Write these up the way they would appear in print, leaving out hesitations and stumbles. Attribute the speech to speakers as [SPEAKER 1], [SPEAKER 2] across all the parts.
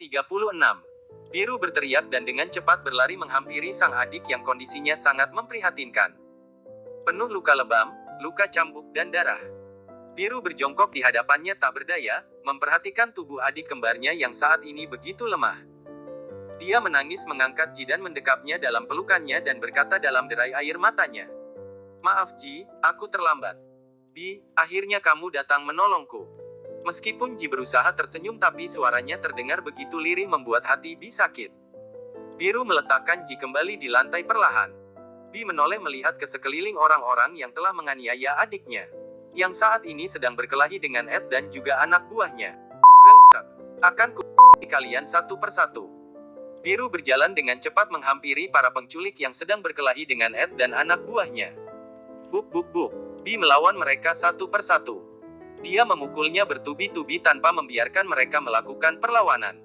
[SPEAKER 1] 36. Biru berteriak dan dengan cepat berlari menghampiri sang adik yang kondisinya sangat memprihatinkan. Penuh luka lebam, luka cambuk dan darah. Biru berjongkok di hadapannya tak berdaya, memperhatikan tubuh adik kembarnya yang saat ini begitu lemah. Dia menangis mengangkat Ji dan mendekapnya dalam pelukannya dan berkata dalam derai air matanya. "Maaf Ji, aku terlambat. Bi, akhirnya kamu datang menolongku." Meskipun Ji berusaha tersenyum tapi suaranya terdengar begitu lirih membuat hati Bi sakit. Biru meletakkan Ji kembali di lantai perlahan. Bi menoleh melihat ke sekeliling orang-orang yang telah menganiaya adiknya, yang saat ini sedang berkelahi dengan Ed dan juga anak buahnya. "Brengsek, akan ku kalian satu persatu." Biru berjalan dengan cepat menghampiri para penculik yang sedang berkelahi dengan Ed dan anak buahnya. Buk buk buk, Bi melawan mereka satu persatu. Dia memukulnya bertubi-tubi tanpa membiarkan mereka melakukan perlawanan.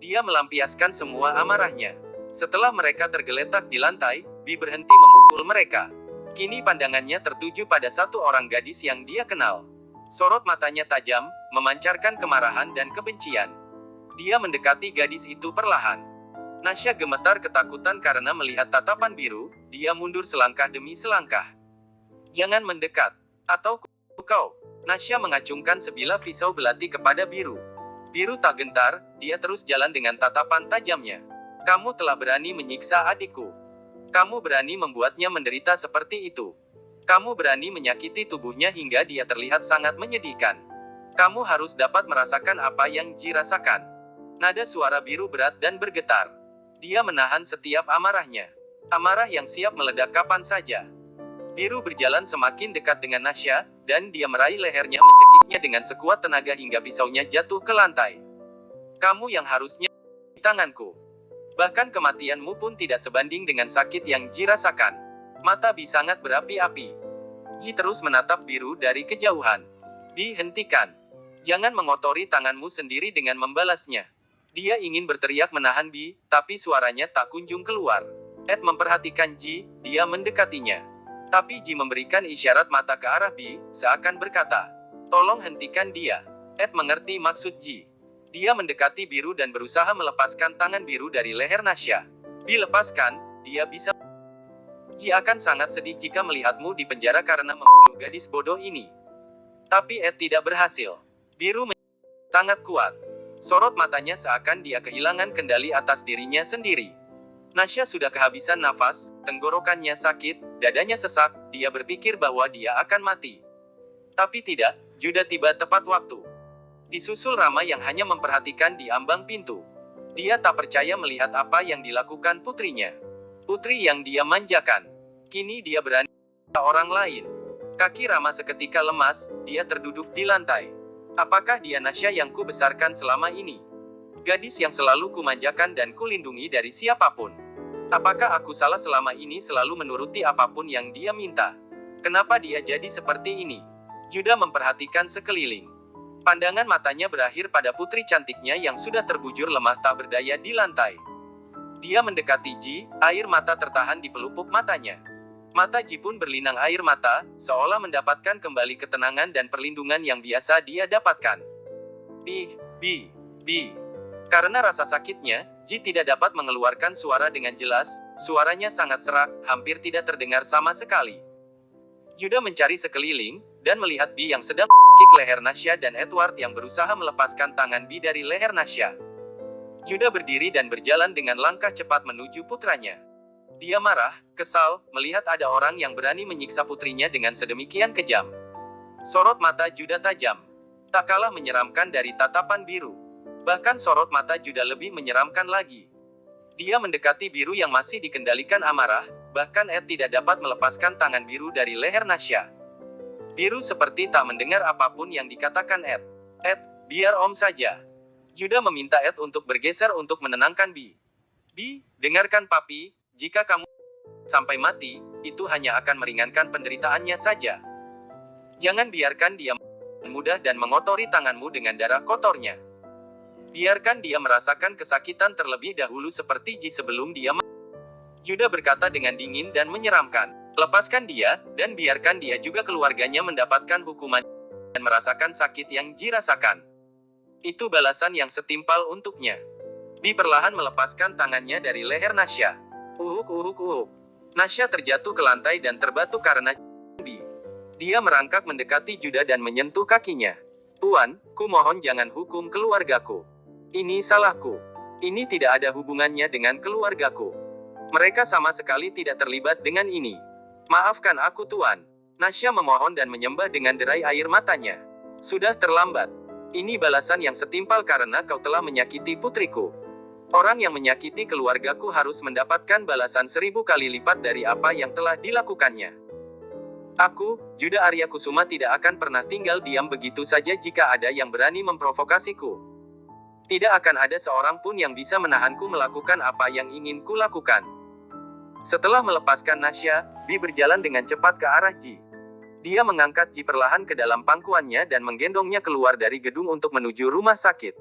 [SPEAKER 1] Dia melampiaskan semua amarahnya. Setelah mereka tergeletak di lantai, Bi berhenti memukul mereka. Kini pandangannya tertuju pada satu orang gadis yang dia kenal. Sorot matanya tajam, memancarkan kemarahan dan kebencian. Dia mendekati gadis itu perlahan. Nasya gemetar ketakutan karena melihat tatapan Biru, dia mundur selangkah demi selangkah. "Jangan mendekat, atau kau." Nasya mengacungkan sebilah pisau belati kepada Biru. Biru tak gentar, dia terus jalan dengan tatapan tajamnya. "Kamu telah berani menyiksa adikku. Kamu berani membuatnya menderita seperti itu. Kamu berani menyakiti tubuhnya hingga dia terlihat sangat menyedihkan. Kamu harus dapat merasakan apa yang Ji rasakan." Nada suara Biru berat dan bergetar. Dia menahan setiap amarahnya. Amarah yang siap meledak kapan saja. Biru berjalan semakin dekat dengan Nasya, dan dia meraih lehernya mencekiknya dengan sekuat tenaga hingga pisaunya jatuh ke lantai. "Kamu yang harusnya di tanganku. Bahkan kematianmu pun tidak sebanding dengan sakit yang Ji rasakan." Mata Bi sangat berapi-api. Ji terus menatap Biru dari kejauhan. "Bi, hentikan. Jangan mengotori tanganmu sendiri dengan membalasnya." Dia ingin berteriak menahan Bi, tapi suaranya tak kunjung keluar. Ed memperhatikan Ji, dia mendekatinya. Tapi Ji memberikan isyarat mata ke arah Bi, seakan berkata, "Tolong hentikan dia." Ed mengerti maksud Ji. Dia mendekati Biru dan berusaha melepaskan tangan Biru dari leher Nasya. "Bi, lepaskan, dia bisa. Ji akan sangat sedih jika melihatmu di penjara karena membunuh gadis bodoh ini." Tapi Ed tidak berhasil. Biru sangat kuat. Sorot matanya seakan dia kehilangan kendali atas dirinya sendiri. Nasya sudah kehabisan nafas, tenggorokannya sakit, dadanya sesak, dia berpikir bahwa dia akan mati. Tapi tidak, Juda tiba tepat waktu. Disusul Rama yang hanya memperhatikan di ambang pintu. Dia tak percaya melihat apa yang dilakukan putrinya. Putri yang dia manjakan. Kini dia berani orang lain. Kaki Rama seketika lemas, dia terduduk di lantai. Apakah dia Nasya yang ku besarkan selama ini? Gadis yang selalu kumanjakan dan kulindungi dari siapapun. Apakah aku salah selama ini selalu menuruti apapun yang dia minta? Kenapa dia jadi seperti ini? Juda memperhatikan sekeliling. Pandangan matanya berakhir pada putri cantiknya yang sudah terbujur lemah tak berdaya di lantai. Dia mendekati Ji, air mata tertahan di pelupuk matanya. Mata Ji pun berlinang air mata, seolah mendapatkan kembali ketenangan dan perlindungan yang biasa dia dapatkan. Bi. Karena rasa sakitnya, Ji tidak dapat mengeluarkan suara dengan jelas, suaranya sangat serak, hampir tidak terdengar sama sekali. Juda mencari sekeliling, dan melihat Bi yang sedang kick leher Nasya dan Edward yang berusaha melepaskan tangan Bi dari leher Nasya. Juda berdiri dan berjalan dengan langkah cepat menuju putranya. Dia marah, kesal, melihat ada orang yang berani menyiksa putrinya dengan sedemikian kejam. Sorot mata Juda tajam. Tak kalah menyeramkan dari tatapan Biru. Bahkan sorot mata Juda lebih menyeramkan lagi. Dia mendekati Biru yang masih dikendalikan amarah, bahkan Ed tidak dapat melepaskan tangan Biru dari leher Nasya. Biru seperti tak mendengar apapun yang dikatakan Ed. "Ed, biar Om saja." Juda meminta Ed untuk bergeser untuk menenangkan Bi. "Bi, dengarkan Papi. Jika kamu sampai mati, itu hanya akan meringankan penderitaannya saja. Jangan biarkan dia mudah dan mengotori tanganmu dengan darah kotornya. Biarkan dia merasakan kesakitan terlebih dahulu seperti Ji sebelum dia mati." Juda berkata dengan dingin dan menyeramkan. "Lepaskan dia, dan biarkan dia juga keluarganya mendapatkan hukuman dan merasakan sakit yang Ji rasakan. Itu balasan yang setimpal untuknya." Bi perlahan melepaskan tangannya dari leher Nasya. Uhuk uhuk uhuk. Nasya terjatuh ke lantai dan terbatuk karena Bi. Dia merangkak mendekati Juda dan menyentuh kakinya. Tuan, ku mohon jangan hukum keluargaku. Ini salahku. Ini tidak ada hubungannya dengan keluargaku. Mereka sama sekali tidak terlibat dengan ini. Maafkan aku Tuan. Nasya memohon dan menyembah dengan derai air matanya. Sudah terlambat. Ini balasan yang setimpal karena kau telah menyakiti putriku. Orang yang menyakiti keluargaku harus mendapatkan balasan 1000 kali lipat dari apa yang telah dilakukannya. Aku, Juda Arya Kusuma tidak akan pernah tinggal diam begitu saja jika ada yang berani memprovokasiku. Tidak akan ada seorang pun yang bisa menahanku melakukan apa yang ingin ku lakukan. Setelah melepaskan Nasya, Bi berjalan dengan cepat ke arah Ji. Dia mengangkat Ji perlahan ke dalam pangkuannya dan menggendongnya keluar dari gedung untuk menuju rumah sakit.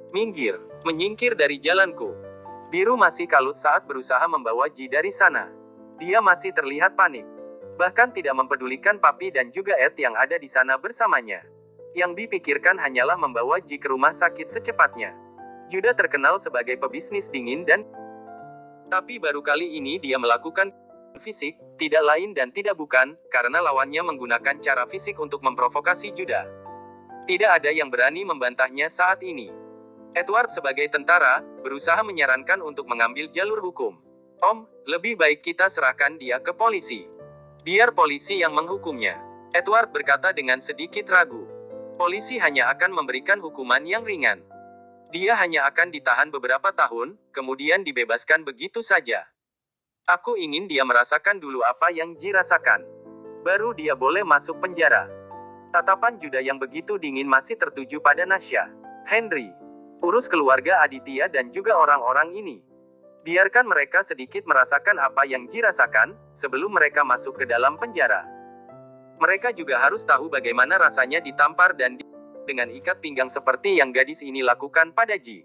[SPEAKER 1] Minggir, menyingkir dari jalanku. Biru masih kalut saat berusaha membawa Ji dari sana. Dia masih terlihat panik. Bahkan tidak mempedulikan Papi dan juga Ed yang ada di sana bersamanya. Yang dipikirkan hanyalah membawa Ji ke rumah sakit secepatnya. Juda terkenal sebagai pebisnis dingin dan... Tapi baru kali ini dia melakukan fisik, tidak lain dan tidak bukan, karena lawannya menggunakan cara fisik untuk memprovokasi Juda. Tidak ada yang berani membantahnya saat ini. Edward sebagai tentara, berusaha menyarankan untuk mengambil jalur hukum. Om, lebih baik kita serahkan dia ke polisi. Biar polisi yang menghukumnya. Edward berkata dengan sedikit ragu. Polisi hanya akan memberikan hukuman yang ringan. Dia hanya akan ditahan beberapa tahun, kemudian dibebaskan begitu saja. Aku ingin dia merasakan dulu apa yang Ji rasakan. Baru dia boleh masuk penjara. Tatapan Juda yang begitu dingin masih tertuju pada Nasya. Henry, urus keluarga Aditya dan juga orang-orang ini. Biarkan mereka sedikit merasakan apa yang Ji rasakan, sebelum mereka masuk ke dalam penjara. Mereka juga harus tahu bagaimana rasanya ditampar dan dengan ikat pinggang seperti yang gadis ini lakukan pada Ji.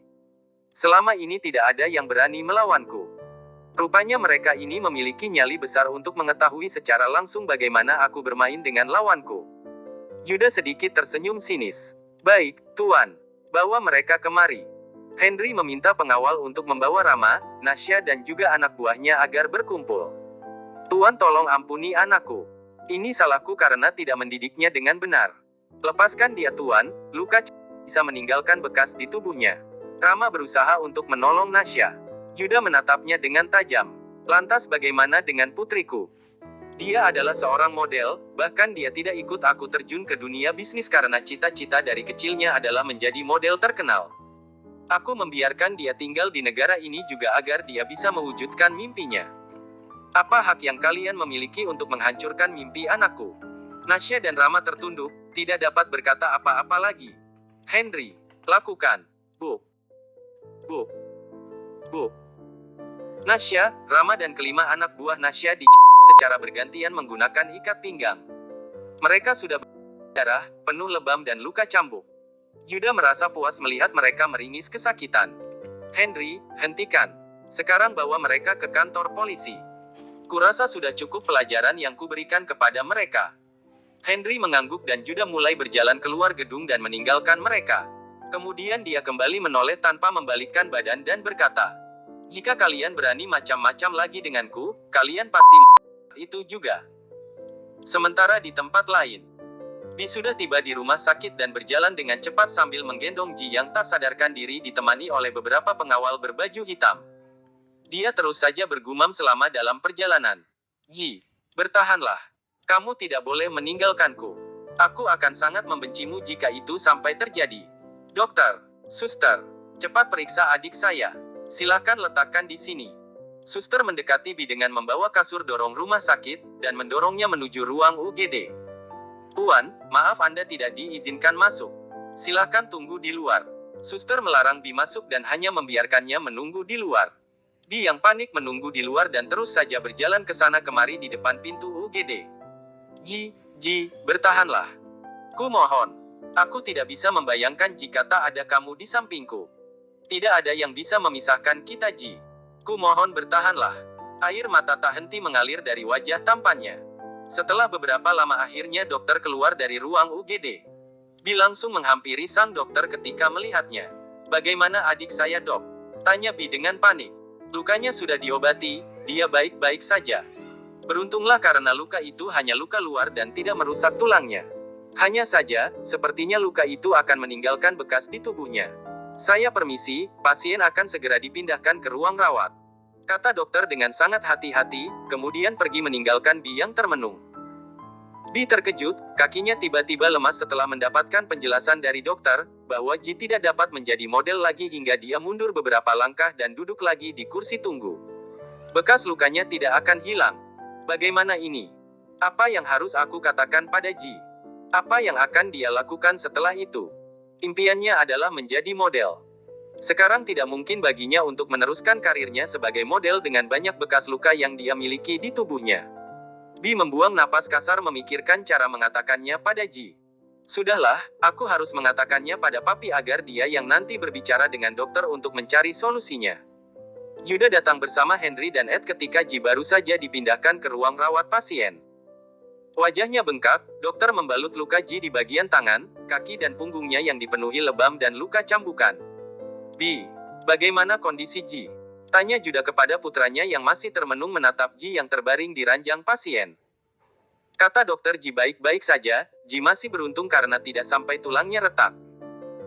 [SPEAKER 1] Selama ini tidak ada yang berani melawanku. Rupanya mereka ini memiliki nyali besar untuk mengetahui secara langsung bagaimana aku bermain dengan lawanku. Juda sedikit tersenyum sinis. Baik, Tuan. Bawa mereka kemari. Henry meminta pengawal untuk membawa Rama, Nasya dan juga anak buahnya agar berkumpul. Tuan tolong ampuni anakku. Ini salahku karena tidak mendidiknya dengan benar. Lepaskan dia Tuan, luka bisa meninggalkan bekas di tubuhnya. Rama berusaha untuk menolong Nasya. Juda menatapnya dengan tajam. Lantas bagaimana dengan putriku? Dia adalah seorang model, bahkan dia tidak ikut aku terjun ke dunia bisnis karena cita-cita dari kecilnya adalah menjadi model terkenal. Aku membiarkan dia tinggal di negara ini juga agar dia bisa mewujudkan mimpinya. Apa hak yang kalian memiliki untuk menghancurkan mimpi anakku? Nasya dan Rama tertunduk, tidak dapat berkata apa-apa lagi. Henry, lakukan. Buk. Buk. Buk. Nasya, Rama dan kelima anak buah Nasya secara bergantian menggunakan ikat pinggang. Mereka sudah berdarah, penuh lebam dan luka cambuk. Juda merasa puas melihat mereka meringis kesakitan. Henry, hentikan. Sekarang bawa mereka ke kantor polisi. Kurasa sudah cukup pelajaran yang kuberikan kepada mereka. Henry mengangguk dan Juda mulai berjalan keluar gedung dan meninggalkan mereka. Kemudian dia kembali menoleh tanpa membalikkan badan dan berkata, jika kalian berani macam-macam lagi denganku, kalian pasti itu juga. Sementara di tempat lain, Bi sudah tiba di rumah sakit dan berjalan dengan cepat sambil menggendong Ji yang tak sadarkan diri ditemani oleh beberapa pengawal berbaju hitam. Dia terus saja bergumam selama dalam perjalanan. Ji, bertahanlah. Kamu tidak boleh meninggalkanku. Aku akan sangat membencimu jika itu sampai terjadi. Dokter, suster, cepat periksa adik saya. Silahkan letakkan di sini. Suster mendekati Bi dengan membawa kasur dorong rumah sakit, dan mendorongnya menuju ruang UGD. Tuan, maaf Anda tidak diizinkan masuk. Silahkan tunggu di luar. Suster melarang Bi masuk dan hanya membiarkannya menunggu di luar. Bi yang panik menunggu di luar dan terus saja berjalan ke sana kemari di depan pintu UGD. Ji, bertahanlah. Ku mohon. Aku tidak bisa membayangkan jika tak ada kamu di sampingku. Tidak ada yang bisa memisahkan kita Ji. Ku mohon bertahanlah. Air mata tak henti mengalir dari wajah tampannya. Setelah beberapa lama akhirnya dokter keluar dari ruang UGD. Bi langsung menghampiri sang dokter ketika melihatnya. Bagaimana adik saya dok? Tanya Bi dengan panik. Lukanya sudah diobati, dia baik-baik saja. Beruntunglah karena luka itu hanya luka luar dan tidak merusak tulangnya. Hanya saja, sepertinya luka itu akan meninggalkan bekas di tubuhnya. Saya permisi, pasien akan segera dipindahkan ke ruang rawat. Kata dokter dengan sangat hati-hati, kemudian pergi meninggalkan Bi yang termenung. Bi terkejut, kakinya tiba-tiba lemas setelah mendapatkan penjelasan dari dokter, bahwa Ji tidak dapat menjadi model lagi hingga dia mundur beberapa langkah dan duduk lagi di kursi tunggu. Bekas lukanya tidak akan hilang. Bagaimana ini? Apa yang harus aku katakan pada Ji? Apa yang akan dia lakukan setelah itu? Impiannya adalah menjadi model. Sekarang tidak mungkin baginya untuk meneruskan karirnya sebagai model dengan banyak bekas luka yang dia miliki di tubuhnya. Bi membuang napas kasar memikirkan cara mengatakannya pada Ji. Sudahlah, aku harus mengatakannya pada papi agar dia yang nanti berbicara dengan dokter untuk mencari solusinya. Juda datang bersama Henry dan Ed ketika Ji baru saja dipindahkan ke ruang rawat pasien. Wajahnya bengkak, dokter membalut luka Ji di bagian tangan, kaki dan punggungnya yang dipenuhi lebam dan luka cambukan. Bi, bagaimana kondisi Ji? Tanya Juda kepada putranya yang masih termenung menatap Ji yang terbaring di ranjang pasien. Kata dokter Ji baik-baik saja, Ji masih beruntung karena tidak sampai tulangnya retak.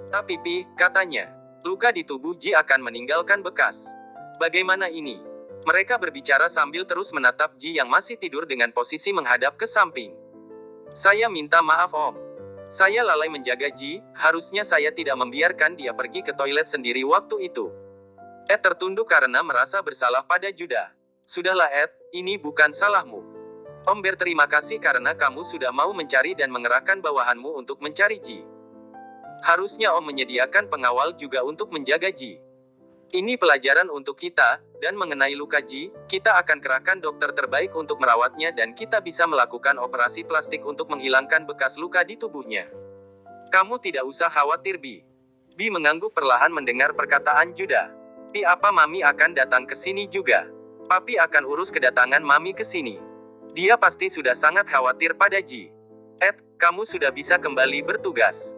[SPEAKER 1] Tapi Pi, katanya, luka di tubuh Ji akan meninggalkan bekas. Bagaimana ini? Mereka berbicara sambil terus menatap Ji yang masih tidur dengan posisi menghadap ke samping. Saya minta maaf Om. Saya lalai menjaga Ji, harusnya saya tidak membiarkan dia pergi ke toilet sendiri waktu itu. Ed tertunduk karena merasa bersalah pada Juda. Sudahlah Ed, ini bukan salahmu. Om berterima kasih karena kamu sudah mau mencari dan mengerahkan bawahanmu untuk mencari Ji. Harusnya Om menyediakan pengawal juga untuk menjaga Ji. Ini pelajaran untuk kita, dan mengenai luka Ji, kita akan kerahkan dokter terbaik untuk merawatnya dan kita bisa melakukan operasi plastik untuk menghilangkan bekas luka di tubuhnya. Kamu tidak usah khawatir Bi. Bi mengangguk perlahan mendengar perkataan Juda. Pi apa Mami akan datang ke sini juga? Papi akan urus kedatangan Mami ke sini. Dia pasti sudah sangat khawatir pada Ji. Ed, kamu sudah bisa kembali bertugas.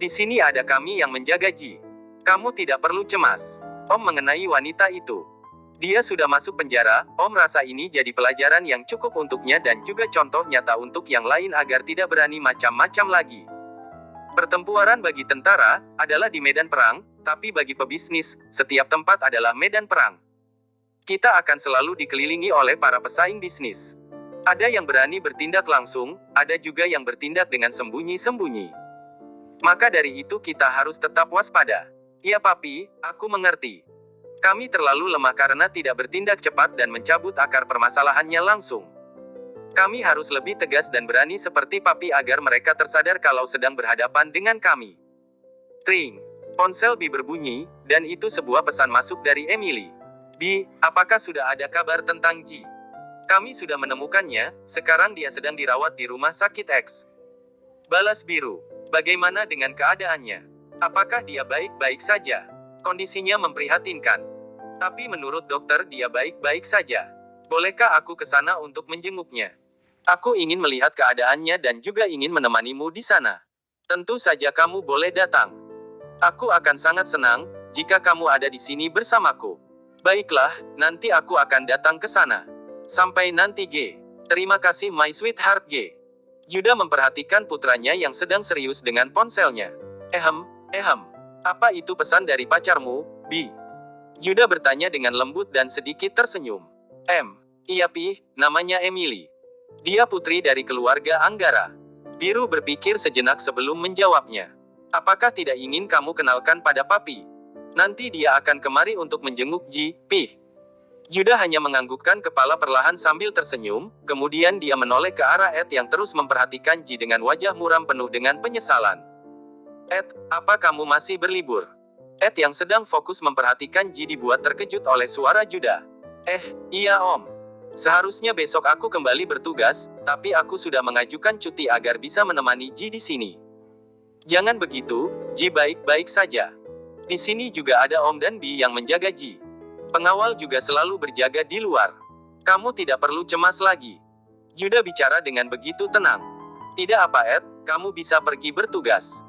[SPEAKER 1] Di sini ada kami yang menjaga Ji. Kamu tidak perlu cemas. Om mengenai wanita itu. Dia sudah masuk penjara, Om rasa ini jadi pelajaran yang cukup untuknya dan juga contoh nyata untuk yang lain agar tidak berani macam-macam lagi. Pertempuran bagi tentara adalah di medan perang, tapi bagi pebisnis, setiap tempat adalah medan perang. Kita akan selalu dikelilingi oleh para pesaing bisnis. Ada yang berani bertindak langsung, ada juga yang bertindak dengan sembunyi-sembunyi. Maka dari itu kita harus tetap waspada. Iya Papi, aku mengerti. Kami terlalu lemah karena tidak bertindak cepat dan mencabut akar permasalahannya langsung. Kami harus lebih tegas dan berani seperti Papi agar mereka tersadar kalau sedang berhadapan dengan kami. Tring. Ponsel Bi berbunyi, dan itu sebuah pesan masuk dari Emily. Bi, apakah sudah ada kabar tentang Ji? Kami sudah menemukannya, sekarang dia sedang dirawat di rumah sakit X. Balas biru. Bagaimana dengan keadaannya? Apakah dia baik-baik saja? Kondisinya memprihatinkan. Tapi menurut dokter dia baik-baik saja. Bolehkah aku ke sana untuk menjenguknya? Aku ingin melihat keadaannya dan juga ingin menemanimu di sana. Tentu saja kamu boleh datang. Aku akan sangat senang jika kamu ada di sini bersamaku. Baiklah, nanti aku akan datang ke sana. Sampai nanti G. Terima kasih my sweetheart G. Juda memperhatikan putranya yang sedang serius dengan ponselnya. Apa itu pesan dari pacarmu, Bi? Juda bertanya dengan lembut dan sedikit tersenyum. Iya Pi, namanya Emily. Dia putri dari keluarga Anggara. Biru berpikir sejenak sebelum menjawabnya. Apakah tidak ingin kamu kenalkan pada Papi? Nanti dia akan kemari untuk menjenguk Ji, Pi. Juda hanya menganggukkan kepala perlahan sambil tersenyum, kemudian dia menoleh ke arah Ed yang terus memperhatikan Ji dengan wajah muram penuh dengan penyesalan. Ed, apa kamu masih berlibur? Ed yang sedang fokus memperhatikan Ji dibuat terkejut oleh suara Juda. Iya Om. Seharusnya besok aku kembali bertugas, tapi aku sudah mengajukan cuti agar bisa menemani Ji di sini. Jangan begitu, Ji baik-baik saja. Di sini juga ada Om dan Bi yang menjaga Ji. Pengawal juga selalu berjaga di luar. Kamu tidak perlu cemas lagi. Juda bicara dengan begitu tenang. Tidak apa Ed, kamu bisa pergi bertugas.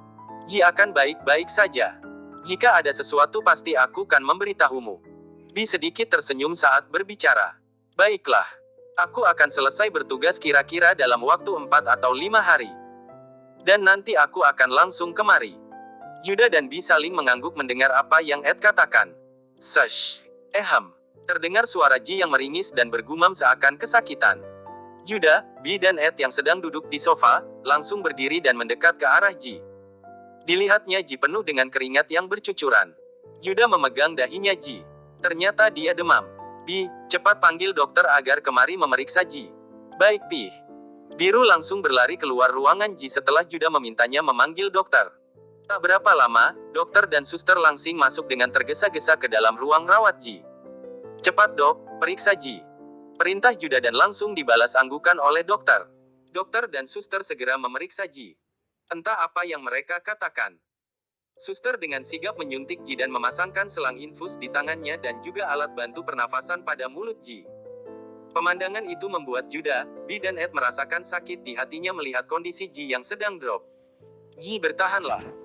[SPEAKER 1] Ji akan baik-baik saja. Jika ada sesuatu pasti aku kan memberitahumu. Bi sedikit tersenyum saat berbicara. Baiklah. Aku akan selesai bertugas kira-kira dalam waktu 4 atau 5 hari. Dan nanti aku akan langsung kemari. Juda dan Bi saling mengangguk mendengar apa yang Ed katakan. Sesh. Terdengar suara Ji yang meringis dan bergumam seakan kesakitan. Juda, Bi dan Ed yang sedang duduk di sofa, langsung berdiri dan mendekat ke arah Ji. Dilihatnya Ji penuh dengan keringat yang bercucuran. Juda memegang dahinya Ji. Ternyata dia demam. Bi, cepat panggil dokter agar kemari memeriksa Ji. Baik Pi. Biru langsung berlari keluar ruangan Ji setelah Juda memintanya memanggil dokter. Tak berapa lama, dokter dan suster langsing masuk dengan tergesa-gesa ke dalam ruang rawat Ji. Cepat dok, periksa Ji. Perintah Juda dan langsung dibalas anggukan oleh dokter. Dokter dan suster segera memeriksa Ji. Entah apa yang mereka katakan. Suster dengan sigap menyuntik Ji dan memasangkan selang infus di tangannya dan juga alat bantu pernafasan pada mulut Ji. Pemandangan itu membuat Juda, Bi dan Ed merasakan sakit di hatinya melihat kondisi Ji yang sedang drop. Ji bertahanlah.